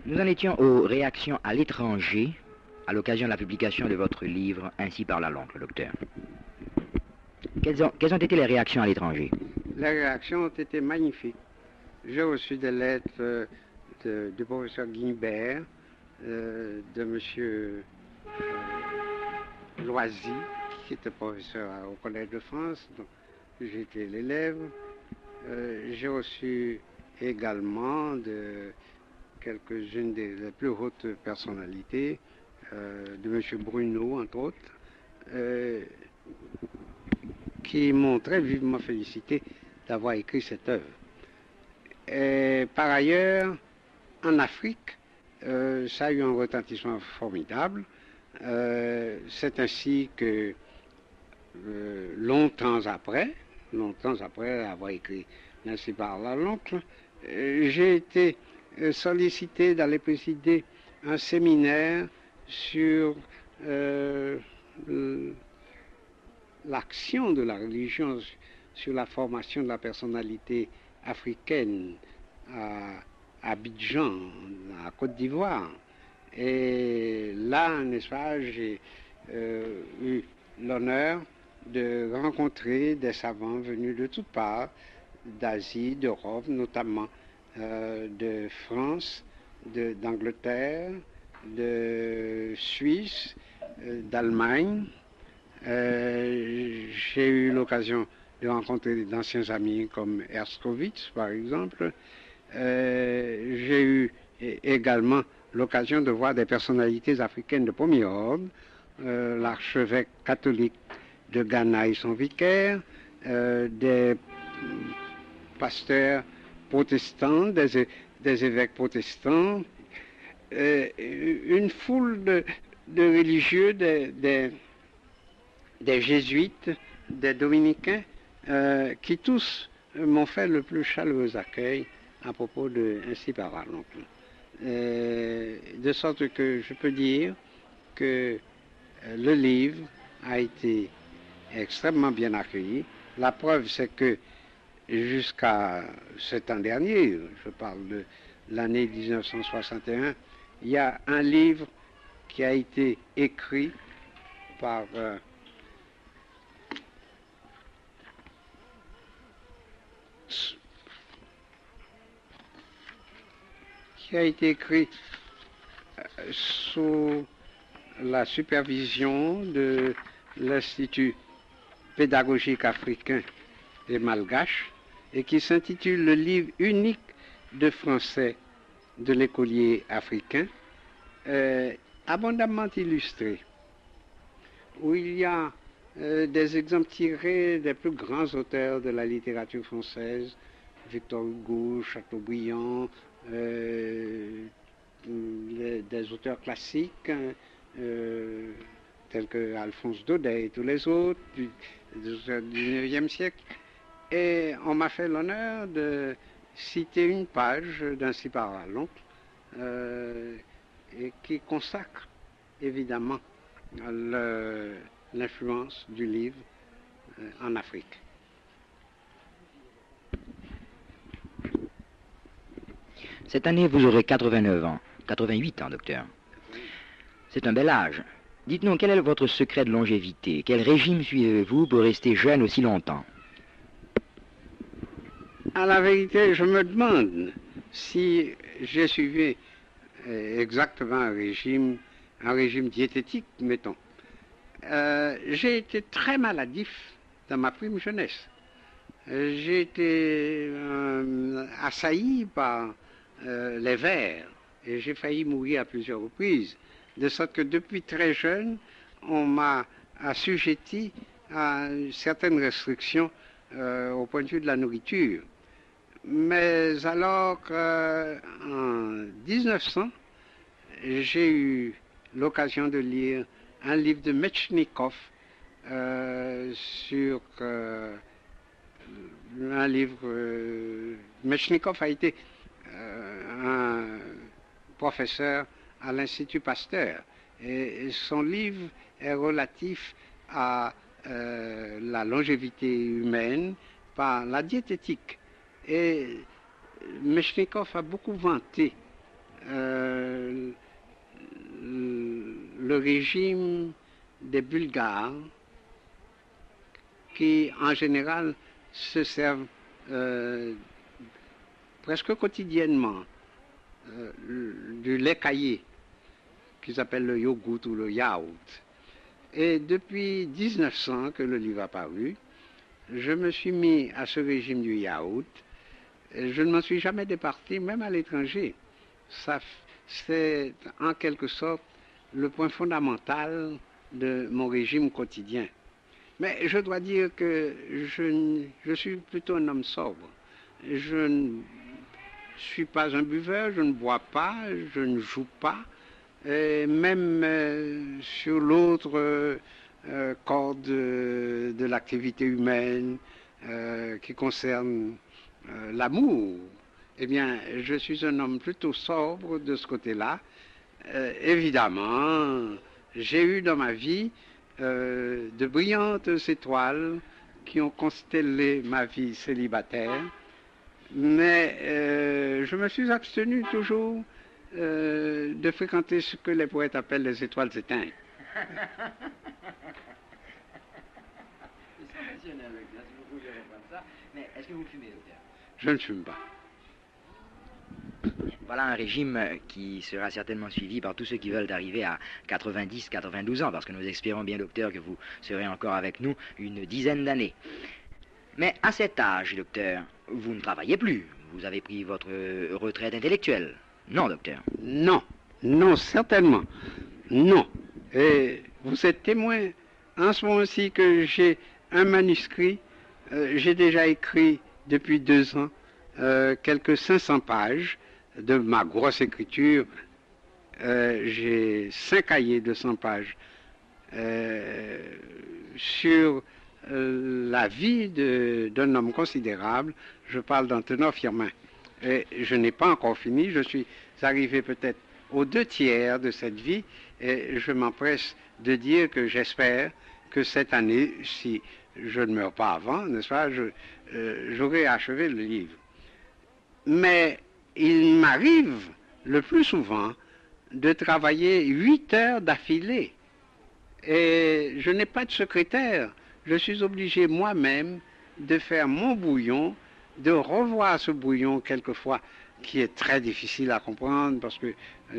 Nous en étions aux réactions à l'étranger à l'occasion de la publication de votre livre « Ainsi parla l'oncle, docteur ». Quelles ont été les réactions à l'étranger? Les réactions ont été magnifiques. J'ai reçu des lettres du professeur Guimbert, de M. Loisy, qui était professeur au Collège de France, dont j'étais l'élève. J'ai reçu également de quelques-unes des plus hautes personnalités, de M. Bruno, entre autres, qui m'ont très vivement félicité d'avoir écrit cette œuvre. Et par ailleurs, en Afrique, ça a eu un retentissement formidable. C'est ainsi que longtemps après avoir écrit Ainsi parla l'oncle, j'ai été sollicité d'aller présider un séminaire sur l'action de la religion sur la formation de la personnalité africaine à Abidjan, à Côte d'Ivoire. Et là, n'est-ce pas, j'ai eu l'honneur de rencontrer des savants venus de toutes parts, d'Asie, d'Europe, notamment de France, d'Angleterre, de Suisse, d'Allemagne. J'ai eu l'occasion de rencontrer d'anciens amis comme Herskovitz, par exemple. J'ai eu également l'occasion de voir des personnalités africaines de premier ordre, l'archevêque catholique de Ghana et son vicaire, des pasteurs protestants, des évêques protestants, une foule de religieux, des jésuites, des dominicains, qui tous m'ont fait le plus chaleureux accueil à propos de Ainsi parla l'oncle. De sorte que je peux dire que le livre a été extrêmement bien accueilli. La preuve, c'est que jusqu'à ce temps dernier, je parle de l'année 1961, il y a un livre qui a été écrit par sous la supervision de l'Institut pédagogique africain et malgache et qui s'intitule Le livre unique de français de l'écolier africain, abondamment illustré, où il y a des exemples tirés des plus grands auteurs de la littérature française, Victor Hugo, Chateaubriand, des auteurs classiques tels que Alphonse Daudet et tous les autres du XIXe siècle. Et on m'a fait l'honneur de citer une page d'Ainsi parla l'oncle, et qui consacre évidemment l'influence du livre en Afrique. Cette année, vous aurez 89 ans, 88 ans, docteur. C'est un bel âge. Dites-nous, quel est votre secret de longévité? Quel régime suivez-vous pour rester jeune aussi longtemps? À la vérité, je me demande si j'ai suivi exactement un régime diététique, mettons. J'ai été très maladif dans ma prime jeunesse. J'ai été assailli par les vers et j'ai failli mourir à plusieurs reprises. De sorte que depuis très jeune, on m'a assujetti à certaines restrictions au point de vue de la nourriture. Mais alors qu'en 1900, j'ai eu l'occasion de lire un livre de Metchnikov sur un livre. Metchnikov a été un professeur à l'Institut Pasteur et son livre est relatif à la longévité humaine par la diététique. Et Metchnikov a beaucoup vanté le régime des Bulgares qui, en général, se servent presque quotidiennement du lait caillé, qu'ils appellent le yogourt ou le yaourt. Et depuis 1900 que le livre a paru, je me suis mis à ce régime du yaourt. Je ne m'en suis jamais départi, même à l'étranger. C'est en quelque sorte le point fondamental de mon régime quotidien. Mais je dois dire que je suis plutôt un homme sobre. Je ne suis pas un buveur, je ne bois pas, je ne joue pas. Et même sur l'autre corde de l'activité humaine qui concerne l'amour, eh bien, je suis un homme plutôt sobre de ce côté-là. Évidemment, j'ai eu dans ma vie de brillantes étoiles qui ont constellé ma vie célibataire, mais je me suis abstenu toujours de fréquenter ce que les poètes appellent les étoiles éteintes. Mais est-ce que vous fumez, docteur? Je ne fume pas. Voilà un régime qui sera certainement suivi par tous ceux qui veulent arriver à 90, 92 ans, parce que nous espérons bien, docteur, que vous serez encore avec nous une dizaine d'années. Mais à cet âge, docteur, vous ne travaillez plus. Vous avez pris votre retraite intellectuelle. Non, docteur? Non, non, certainement. Non. Et vous êtes témoin en ce moment-ci que j'ai un manuscrit. J'ai déjà écrit depuis 2 ans quelques 500 pages de ma grosse écriture. J'ai 5 cahiers de 100 pages sur la vie d'un homme considérable. Je parle d'Antonov Firmin. Et je n'ai pas encore fini, je suis arrivé peut-être aux 2/3 de cette vie et je m'empresse de dire que j'espère que cette année, si je ne meurs pas avant, n'est-ce pas, j'aurai achevé le livre. Mais il m'arrive le plus souvent de travailler 8 heures d'affilée et je n'ai pas de secrétaire. Je suis obligé moi-même de faire mon bouillon, de revoir ce bouillon quelquefois qui est très difficile à comprendre parce que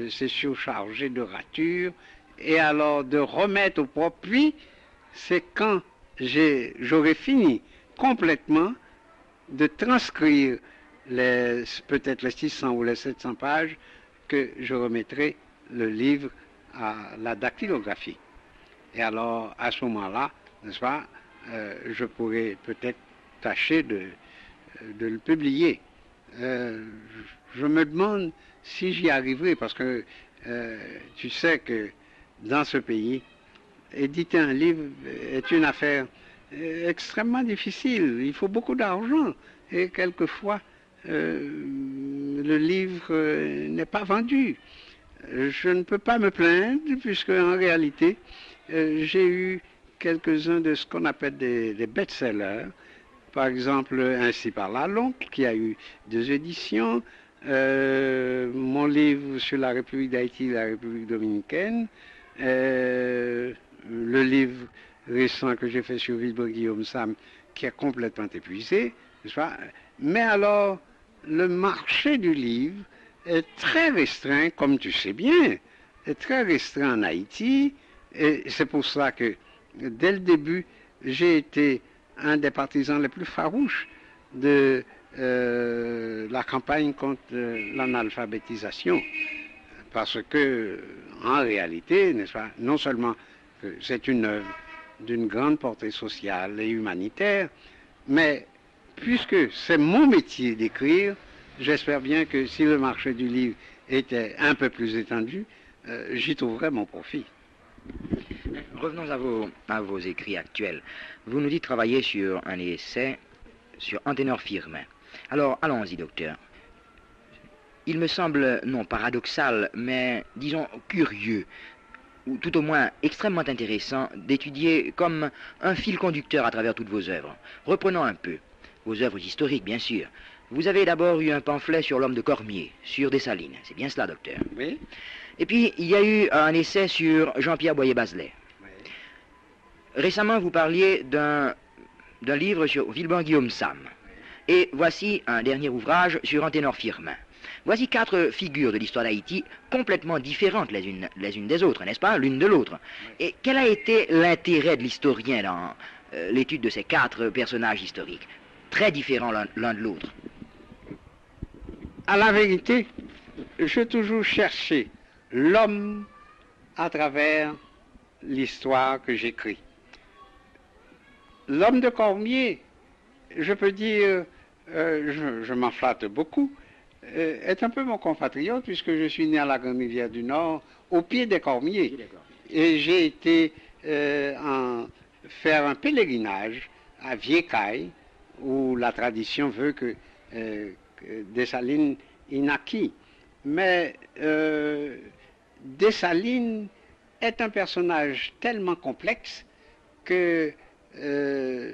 c'est surchargé de ratures, et alors de remettre au propre. Puis c'est quand j'aurai fini complètement de transcrire peut-être les 600 ou les 700 pages que je remettrai le livre à la dactylographie. Et alors à ce moment-là, n'est-ce pas, je pourrai peut-être tâcher de le publier. Je me demande si j'y arriverai, parce que tu sais que dans ce pays, éditer un livre est une affaire extrêmement difficile. Il faut beaucoup d'argent et quelquefois le livre n'est pas vendu. Je ne peux pas me plaindre puisque en réalité j'ai eu quelques-uns de ce qu'on appelle des best-sellers. Par exemple, Ainsi parla l'oncle, qui a eu 2 éditions, mon livre sur la République d'Haïti et la République dominicaine, le livre récent que j'ai fait sur Villebois-Guillaume Sam, qui est complètement épuisé, n'est-ce pas? Mais alors, le marché du livre est très restreint, comme tu sais bien, est très restreint en Haïti, et c'est pour ça que, dès le début, j'ai été un des partisans les plus farouches de la campagne contre l'analphabétisation. Parce que, en réalité, n'est-ce pas, non seulement que c'est une œuvre d'une grande portée sociale et humanitaire, mais puisque c'est mon métier d'écrire, j'espère bien que si le marché du livre était un peu plus étendu, j'y trouverais mon profit. Revenons à vos écrits actuels. Vous nous dites travailler sur un essai sur Antonov Firmin. Alors, allons-y, docteur. Il me semble, non paradoxal, mais disons curieux, ou tout au moins extrêmement intéressant, d'étudier comme un fil conducteur à travers toutes vos œuvres. Reprenons un peu. Vos œuvres historiques, bien sûr, Vous avez d'abord eu un pamphlet sur l'homme de Cormier, sur Dessalines. C'est bien cela, docteur. Oui. Et puis, il y a eu un essai sur Jean-Pierre Boyer-Bazelet. Oui. Récemment, vous parliez d'un livre sur Villebon-Guillaume Sam. Et voici un dernier ouvrage sur Anténor Firmin. Voici 4 figures de l'histoire d'Haïti complètement différentes les unes des autres, n'est-ce pas, l'une de l'autre. Et quel a été l'intérêt de l'historien dans l'étude de ces 4 personnages historiques, très différents l'un de l'autre? À la vérité, j'ai toujours cherché l'homme à travers l'histoire que j'écris. L'homme de Cormier, je peux dire, je m'en flatte beaucoup, est un peu mon compatriote puisque je suis né à la Grande Rivière du Nord, au pied des Cormiers. Et j'ai été faire un pèlerinage à Viecaille, où la tradition veut que Dessalines y naquit. Mais Dessalines est un personnage tellement complexe que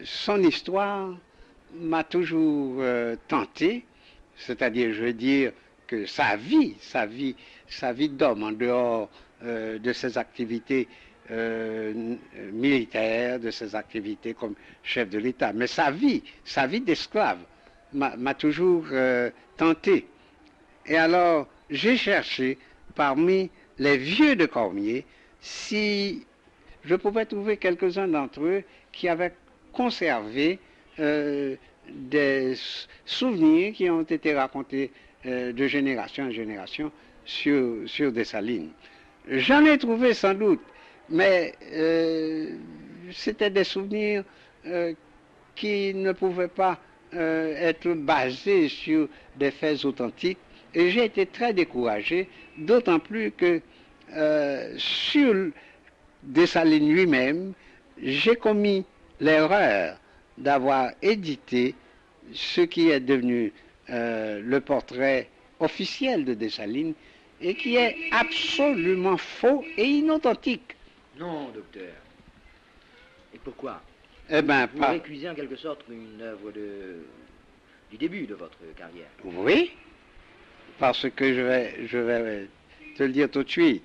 son histoire m'a toujours tenté, c'est-à-dire, je veux dire, que sa vie d'homme en dehors de ses activités militaires, de ses activités comme chef de l'État, mais sa vie d'esclave m'a toujours tenté. Et alors, j'ai cherché parmi les vieux de Cormier si je pouvais trouver quelques-uns d'entre eux qui avaient conservé des souvenirs qui ont été racontés de génération en génération sur Dessalines. J'en ai trouvé sans doute, mais c'était des souvenirs qui ne pouvaient pas être basés sur des faits authentiques. Et j'ai été très découragé, d'autant plus que sur Dessalines lui-même, j'ai commis l'erreur d'avoir édité ce qui est devenu le portrait officiel de Dessalines et qui est absolument faux et inauthentique. Non, docteur. Et pourquoi? Eh bien, vous récusez en quelque sorte une œuvre du début de votre carrière. Oui, parce que je vais te le dire tout de suite.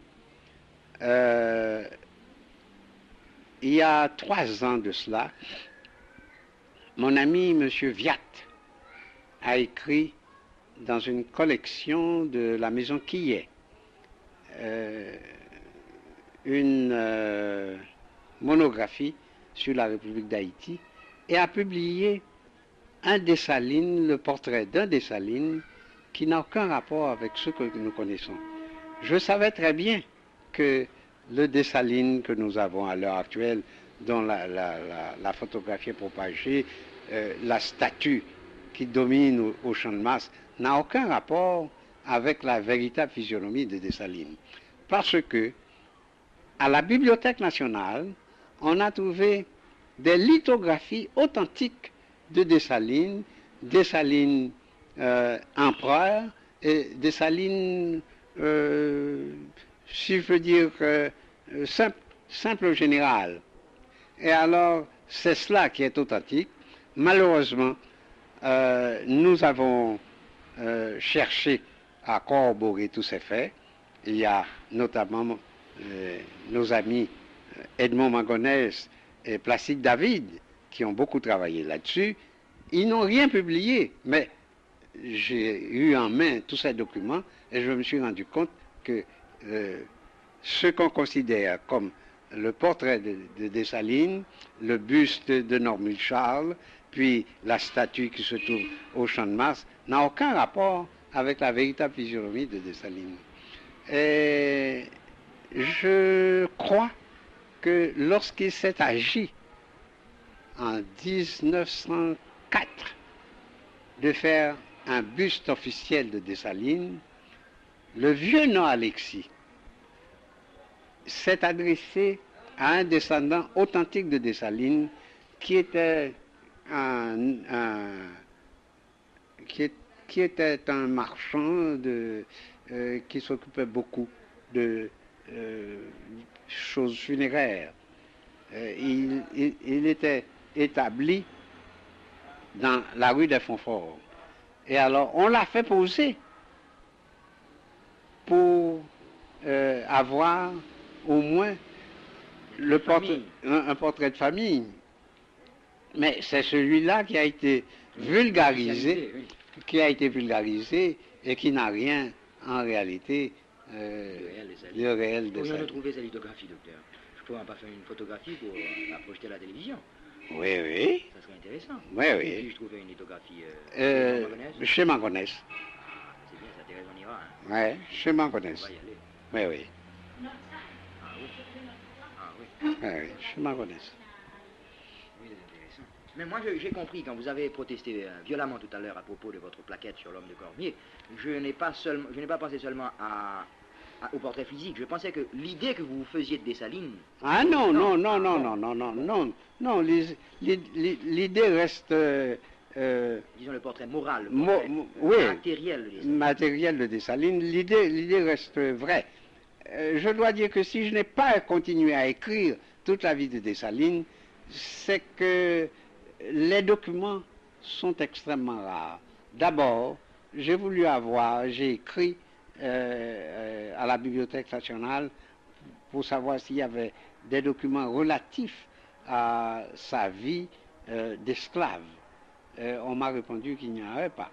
Il y a 3 ans de cela, mon ami M. Viat a écrit dans une collection de la maison Quillet une monographie sur la République d'Haïti et a publié un Dessalines, le portrait d'un Dessalines qui n'a aucun rapport avec ce que nous connaissons. Je savais très bien que le Dessalines que nous avons à l'heure actuelle, dont la photographie est propagée, la statue qui domine au Champ de Mars, n'a aucun rapport avec la véritable physionomie de Dessalines. Parce que, à la Bibliothèque nationale, on a trouvé des lithographies authentiques de Dessalines, Dessalines empereur et Dessalines, si je veux dire, simple général. Et alors, c'est cela qui est authentique. Malheureusement, nous avons cherché à corroborer tous ces faits. Il y a notamment nos amis Edmond Mangonès et Placide David qui ont beaucoup travaillé là-dessus. Ils n'ont rien publié, mais j'ai eu en main tous ces documents et je me suis rendu compte que ce qu'on considère comme le portrait de Dessalines, le buste de Normule Charles, puis la statue qui se trouve au Champ de Mars, n'a aucun rapport avec la véritable physionomie de Dessalines. Et je crois que lorsqu'il s'est agi en 1904 de faire un buste officiel de Dessalines, le vieux nom Alexis s'est adressé à un descendant authentique de Dessalines qui était qui était un marchand qui s'occupait beaucoup de choses funéraires. Il était établi dans la rue des Fontforts. Et alors, on l'a fait poser pour avoir au moins un portrait de famille. Mais c'est celui-là qui a été vulgarisé, et qui n'a rien en réalité le réel des Pourrions-nous trouver sa lithographie, docteur? Je pourrais pas faire une photographie pour la projeter à la télévision. Oui, oui. Ça serait intéressant. Oui, oui. Puis-je trouver une lithographie chez Mangonès? C'est bien, ça Thérèse, on ira. Hein? Oui, chez Mangonès. On va y aller. Oui, oui. Ah oui. Ah oui. Oui, oui, chez Mangonès. Oui, c'est intéressant. Mais moi, j'ai compris, quand vous avez protesté violemment tout à l'heure à propos de votre plaquette sur l'homme de Cormier, je n'ai pas pensé seulement au portrait physique. Je pensais que l'idée que vous faisiez de Dessalines... Ah non, non, non, non, non, non, non, non, non, l'idée reste... disons le portrait moral, oui, matériel de Dessalines. Matériel de Dessalines, l'idée reste vraie. Je dois dire que si je n'ai pas continué à écrire toute la vie de Dessalines, c'est que les documents sont extrêmement rares. D'abord, j'ai écrit à la Bibliothèque nationale pour savoir s'il y avait des documents relatifs à sa vie d'esclave. On m'a répondu qu'il n'y en avait pas.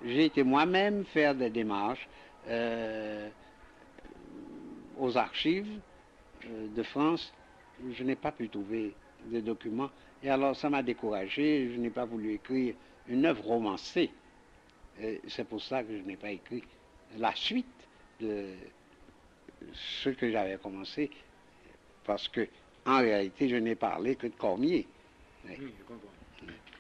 J'ai été moi-même faire des démarches aux archives de France. Je n'ai pas pu trouver de documents. Et alors ça m'a découragé. Je n'ai pas voulu écrire une œuvre romancée. C'est pour ça que je n'ai pas écrit la suite de ce que j'avais commencé, parce que en réalité je n'ai parlé que de Cormier. Oui, je comprends.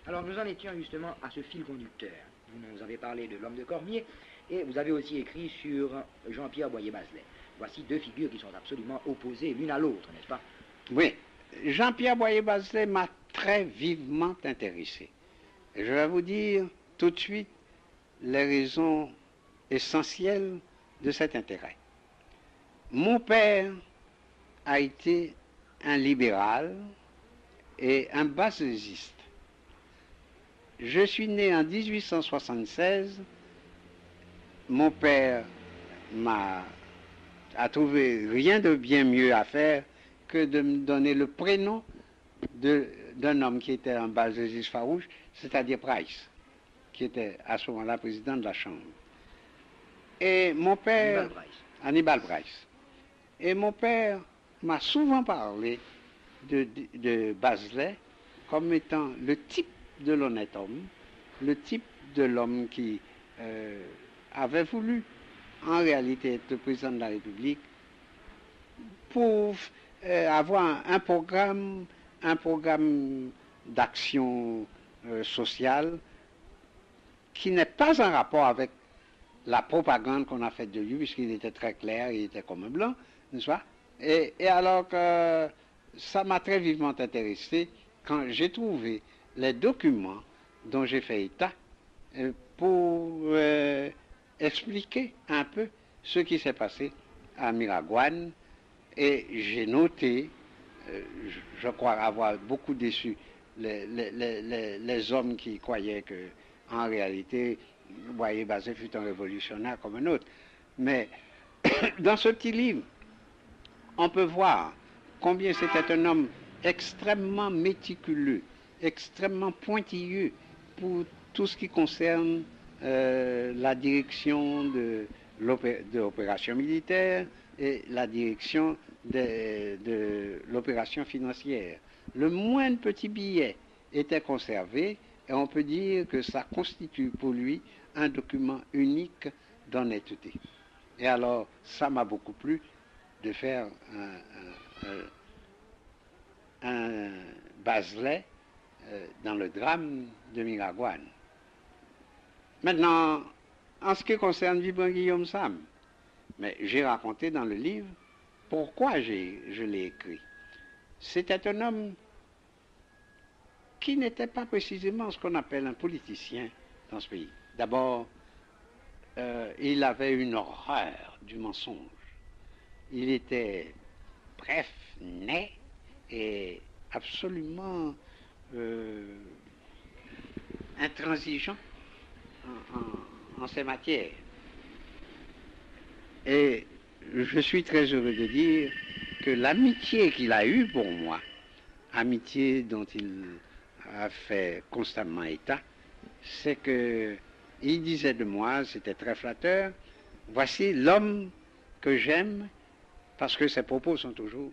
Alors nous en étions justement à ce fil conducteur. Vous nous avez parlé de l'homme de Cormier et vous avez aussi écrit sur Jean-Pierre Boyer-Bazelet. Voici deux figures qui sont absolument opposées l'une à l'autre, n'est-ce pas? Oui, Jean-Pierre Boyer-Bazelet m'a très vivement intéressé. Et je vais vous dire tout de suite les raisons essentielles de cet intérêt. Mon père a été un libéral et un bassésiste. Je suis né en 1876. Mon père a trouvé rien de bien mieux à faire que de me donner le prénom d'un homme qui était un bassésiste farouche, c'est-à-dire Price, qui était à ce moment-là président de la Chambre. Et mon père... Hannibal Price. Et mon père m'a souvent parlé de Bazelet comme étant le type de l'honnête homme, le type de l'homme qui avait voulu en réalité être président de la République pour avoir un programme d'action sociale qui n'est pas en rapport avec la propagande qu'on a faite de lui, puisqu'il était très clair, il était comme un blanc, n'est-ce pas? Et alors que ça m'a très vivement intéressé quand j'ai trouvé les documents dont j'ai fait état pour expliquer un peu ce qui s'est passé à Miragoâne. Et j'ai noté, je crois avoir beaucoup déçu les hommes qui croyaient que, en réalité, Boyer-Bazelet fut un révolutionnaire comme un autre. Mais dans ce petit livre, on peut voir combien c'était un homme extrêmement méticuleux, extrêmement pointilleux pour tout ce qui concerne la direction de l'opération militaire et la direction de l'opération financière. Le moindre petit billet était conservé et on peut dire que ça constitue pour lui un document unique d'honnêteté. Et alors, ça m'a beaucoup plu de faire un Bazelet dans le drame de Miragoâne. Maintenant, en ce qui concerne Vivant Guillaume Sam, mais j'ai raconté dans le livre pourquoi je l'ai écrit. C'était un homme qui n'était pas précisément ce qu'on appelle un politicien dans ce pays. D'abord, il avait une horreur du mensonge. Il était bref, net et absolument intransigeant en ces matières. Et je suis très heureux de dire que l'amitié qu'il a eue pour moi, amitié dont il a fait constamment état, c'est que il disait de moi, c'était très flatteur, voici l'homme que j'aime, parce que ses propos sont toujours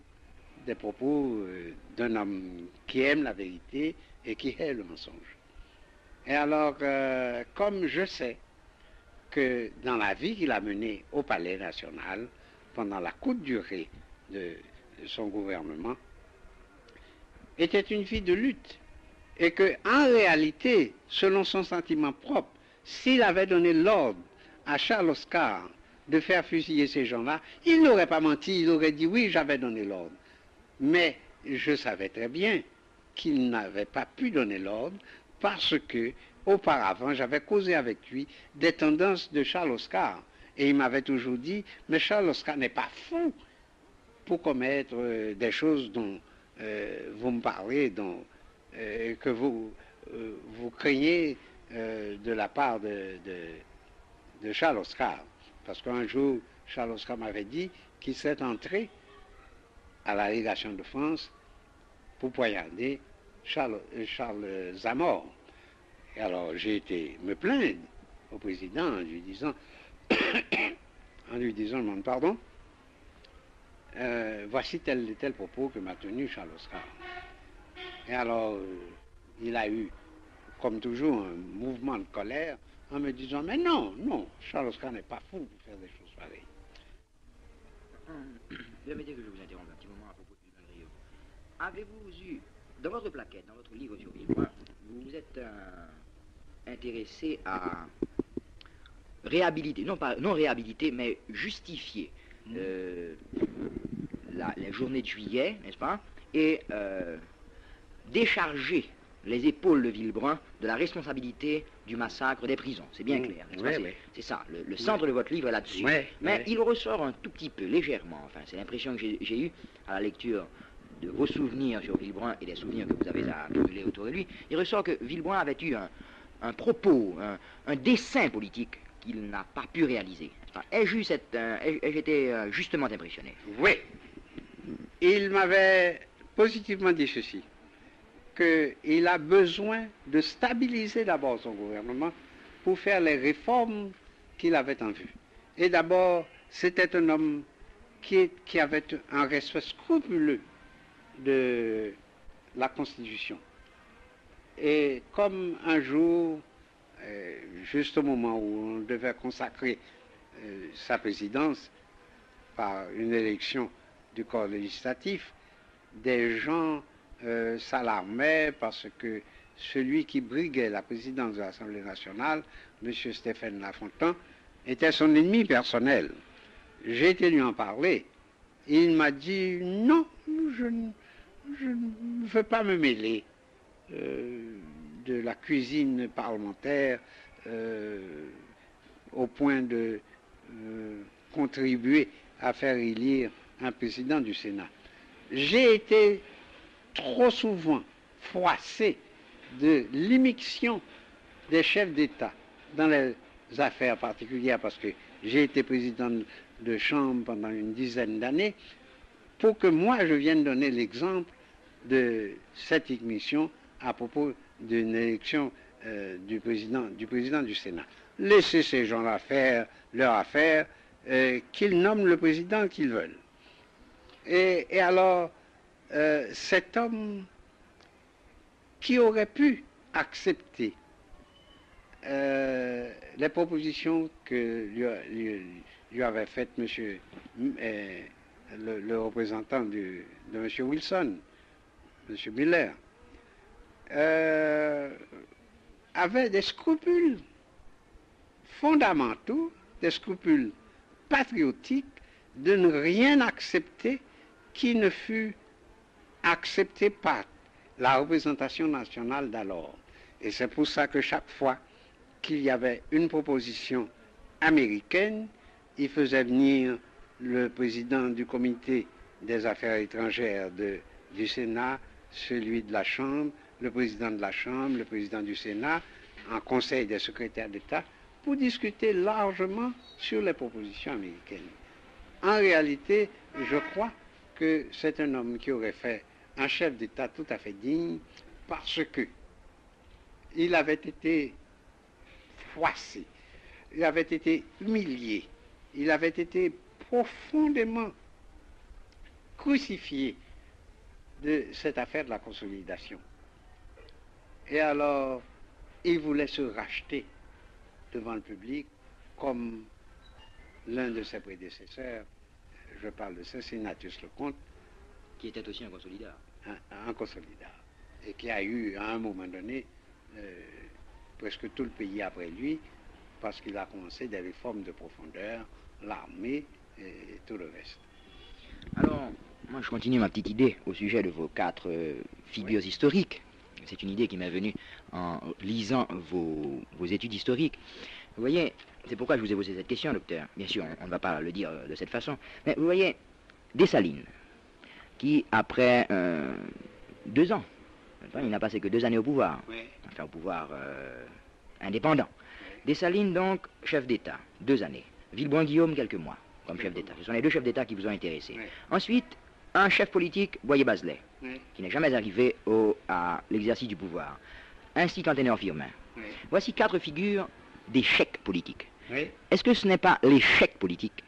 des propos d'un homme qui aime la vérité et qui hait le mensonge. Et alors, comme je sais que dans la vie qu'il a menée au Palais national, pendant la courte durée de son gouvernement, était une vie de lutte. Et que, en réalité, selon son sentiment propre, s'il avait donné l'ordre à Charles Oscar de faire fusiller ces gens-là, il n'aurait pas menti, il aurait dit oui, j'avais donné l'ordre. Mais je savais très bien qu'il n'avait pas pu donner l'ordre parce que, auparavant, j'avais causé avec lui des tendances de Charles Oscar. Et il m'avait toujours dit, mais Charles Oscar n'est pas fou pour commettre des choses dont vous me parlez, dont, que vous craignez de la part de Charles Oscar. Parce qu'un jour, Charles Oscar m'avait dit qu'il s'est entré à la légation de France pour poignarder Charles Zamor. Et alors j'ai été me plaindre au président en lui disant, pardon, voici tel et tel propos que m'a tenu Charles Oscar. Et alors il a eu, comme toujours, un mouvement de colère en me disant, mais non, Charles Oscar n'est pas fou pour faire des choses pareilles. Permettez que je vous interrompe un petit moment à propos du Landrieux. Avez-vous eu, dans votre plaquette, dans votre livre sur Villebrun, vous vous êtes intéressé à réhabiliter, non réhabiliter, mais justifier la journée de juillet, n'est-ce pas, et décharger les épaules de Villebrun de la responsabilité du massacre des prisons. C'est bien clair, n'est-ce pas? C'est ça, le centre de votre livre est là-dessus. Mais il ressort un tout petit peu, légèrement, enfin, c'est l'impression que j'ai eue à la lecture de vos souvenirs sur Villebrun et des souvenirs que vous avez accumulés autour de lui. Il ressort que Villebrun avait eu un propos, un dessein politique qu'il n'a pas pu réaliser. Ai-je été justement impressionné? Oui. Il m'avait positivement dit ceci, qu'il a besoin de stabiliser d'abord son gouvernement pour faire les réformes qu'il avait en vue. Et d'abord, c'était un homme qui avait un respect scrupuleux de la Constitution. Et comme un jour, juste au moment où on devait consacrer sa présidence par une élection du corps législatif, des gens s'alarmaient parce que celui qui briguait la présidence de l'Assemblée nationale, M. Stéphane Lafontaine, était son ennemi personnel. J'ai été lui en parler. Il m'a dit non, je ne veux pas me mêler de la cuisine parlementaire au point de contribuer à faire élire un président du Sénat. J'ai été trop souvent froissé de l'immixtion des chefs d'État dans les affaires particulières parce que j'ai été président de chambre pendant une dizaine d'années pour que moi je vienne donner l'exemple de cette immixtion à propos d'une élection du président du Sénat. Laissez ces gens-là faire leur affaire, qu'ils nomment le président qu'ils veulent. Et alors, cet homme qui aurait pu accepter les propositions que lui avait faites le représentant de M. Wilson, M. Miller, avait des scrupules fondamentaux, des scrupules patriotiques de ne rien accepter qui ne fût accepté par la représentation nationale d'alors. Et c'est pour ça que chaque fois qu'il y avait une proposition américaine, il faisait venir le président du comité des affaires étrangères du Sénat, celui de la Chambre, le président de la Chambre, le président du Sénat, en conseil des secrétaires d'État, pour discuter largement sur les propositions américaines. En réalité, je crois que c'est un homme qui aurait fait un chef d'État tout à fait digne parce que il avait été froissé, il avait été humilié, il avait été profondément crucifié de cette affaire de la consolidation. Et alors, il voulait se racheter devant le public comme l'un de ses prédécesseurs, je parle de Cincinnatus Lecomte, qui était aussi un consolidaire. Un consolidaire, et qui a eu à un moment donné presque tout le pays après lui, parce qu'il a commencé des réformes de profondeur, l'armée et tout le reste. Alors, moi je continue ma petite idée au sujet de vos 4 figures historiques. C'est une idée qui m'est venue en lisant vos études historiques. Vous voyez, c'est pourquoi je vous ai posé cette question, docteur. Bien sûr, on ne va pas le dire de cette façon. Mais vous voyez, Dessalines, qui après 2 ans, il n'a passé que 2 années au pouvoir, enfin au pouvoir indépendant. Dessalines donc, chef d'État, 2 années. Villebranche-Guillaume, quelques mois, comme chef d'État. Ce sont les 2 chefs d'État qui vous ont intéressé. Ensuite, un chef politique, Boyer-Bazelet, qui n'est jamais arrivé à l'exercice du pouvoir, ainsi qu'Anténor Firmin. Voici 4 figures d'échecs politiques. Est-ce que ce n'est pas l'échec politique,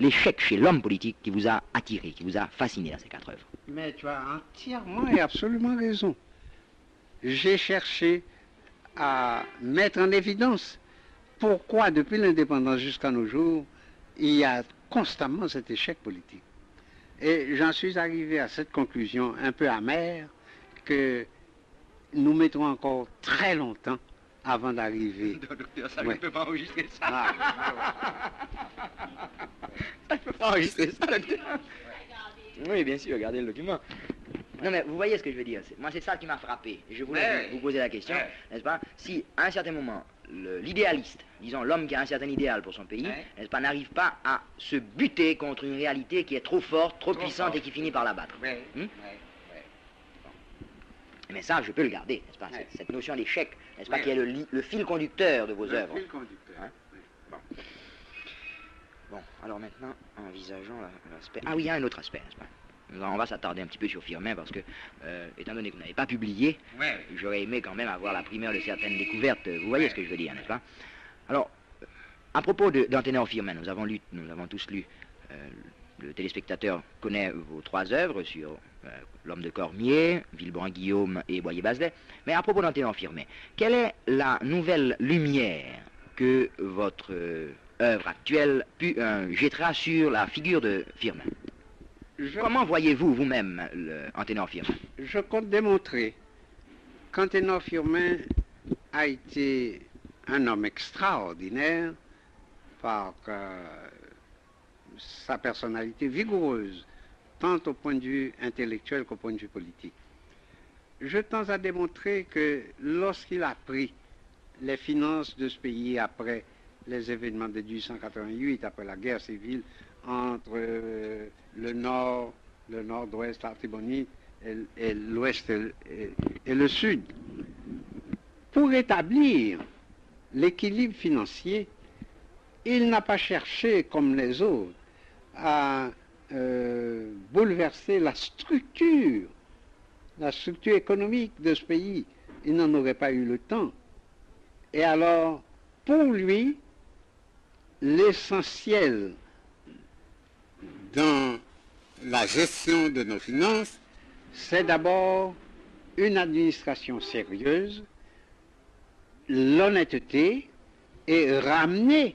l'échec chez l'homme politique qui vous a attiré, qui vous a fasciné dans ces 4 œuvres? Mais tu as entièrement et absolument raison. J'ai cherché à mettre en évidence pourquoi, depuis l'indépendance jusqu'à nos jours, il y a constamment cet échec politique. Et j'en suis arrivé à cette conclusion un peu amère que nous mettrons encore très longtemps avant d'arriver. Docteur, ça, je ne peux pas enregistrer ça. Ça, je ne peux pas enregistrer ça, docteur. Oui, bien sûr, regardez le document. Non, mais vous voyez ce que je veux dire. Moi, c'est ça qui m'a frappé. Et je voulais vous poser la question, n'est-ce pas? Si, à un certain moment, l'idéaliste, disons l'homme qui a un certain idéal pour son pays, n'est-ce pas, n'arrive pas à se buter contre une réalité qui est trop forte, trop puissante et qui finit par l'abattre. Mais ça, je peux le garder, n'est-ce pas? Cette notion d'échec, n'est-ce pas, qui est le fil conducteur de vos œuvres. Le fil conducteur. Bon, alors maintenant, envisageons l'aspect... Ah oui, il y a un autre aspect, n'est-ce pas? On va s'attarder un petit peu sur Firmin parce que, étant donné que vous n'avez pas publié, j'aurais aimé quand même avoir la primeur de certaines découvertes. Vous voyez ce que je veux dire, n'est-ce pas? Alors, à propos d'Anténor Firmin, nous avons tous lu, le téléspectateur connaît vos 3 œuvres sur L'homme de Cormier, Villebranche-Guillaume et Boyer-Bazelet. Mais à propos d'Anténor Firmin, quelle est la nouvelle lumière que votre œuvre actuelle jettera sur la figure de Firmin? Comment voyez-vous vous-même Anténor Firmin? Je compte démontrer qu'Anténor Firmin a été un homme extraordinaire par sa personnalité vigoureuse, tant au point de vue intellectuel qu'au point de vue politique. Je tends à démontrer que lorsqu'il a pris les finances de ce pays après les événements de 1888, après la guerre civile entre le nord, le nord-ouest, l'Artibonite, et l'ouest et le sud, pour établir l'équilibre financier, il n'a pas cherché, comme les autres, à bouleverser la structure économique de ce pays. Il n'en aurait pas eu le temps. Et alors, pour lui, l'essentiel dans la gestion de nos finances, c'est d'abord une administration sérieuse, l'honnêteté et ramener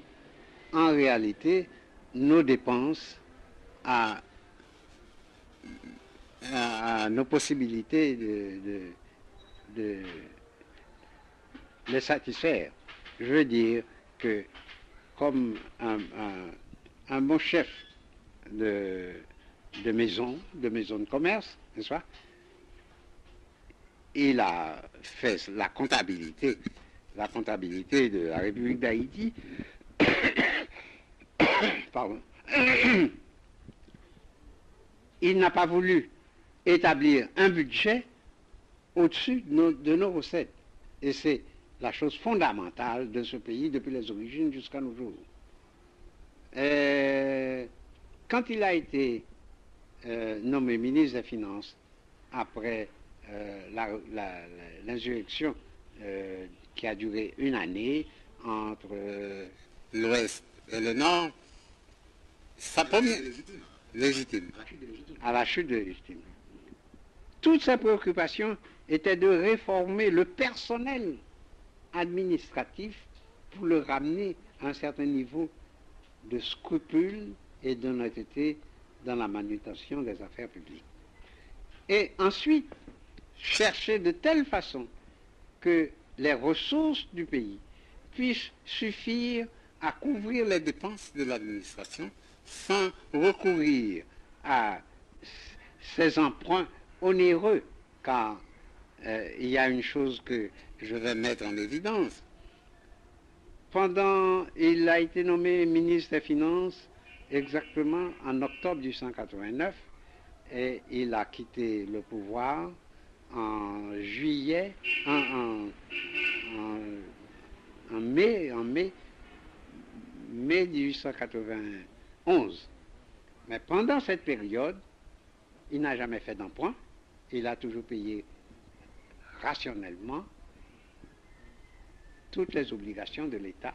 en réalité nos dépenses à nos possibilités de les satisfaire. Je veux dire que comme un bon chef de maison de commerce, n'est-ce pas? Il a fait la comptabilité de la République d'Haïti. Pardon. Il n'a pas voulu établir un budget au-dessus de nos recettes. Et c'est la chose fondamentale de ce pays depuis les origines jusqu'à nos jours. Quand il a été nommé ministre des Finances après l'insurrection qui a duré une année entre l'Ouest et le Nord, sa première légitime, à la chute de légitime. Toutes ses préoccupations étaient de réformer le personnel administratif pour le ramener à un certain niveau de scrupule et d'honnêteté dans la manutention des affaires publiques. Et ensuite, chercher de telle façon que les ressources du pays puissent suffire à couvrir les dépenses de l'administration sans recourir à ces emprunts onéreux, car il y a une chose que je vais mettre en évidence. Il a été nommé ministre des Finances exactement en octobre 1889 et il a quitté le pouvoir en mai 1891. Mais pendant cette période, il n'a jamais fait d'emprunt. Il a toujours payé rationnellement toutes les obligations de l'État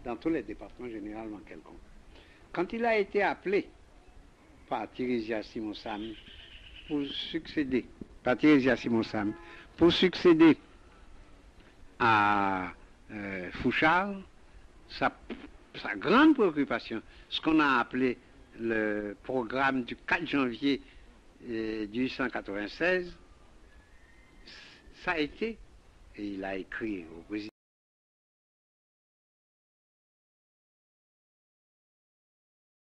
dans tous les départements généralement quelconques. Quand il a été appelé par Tirésia Simonsam pour succéder à Fouchard, sa grande préoccupation, ce qu'on a appelé le programme du 4 janvier 1896, ça a été, et il a écrit au président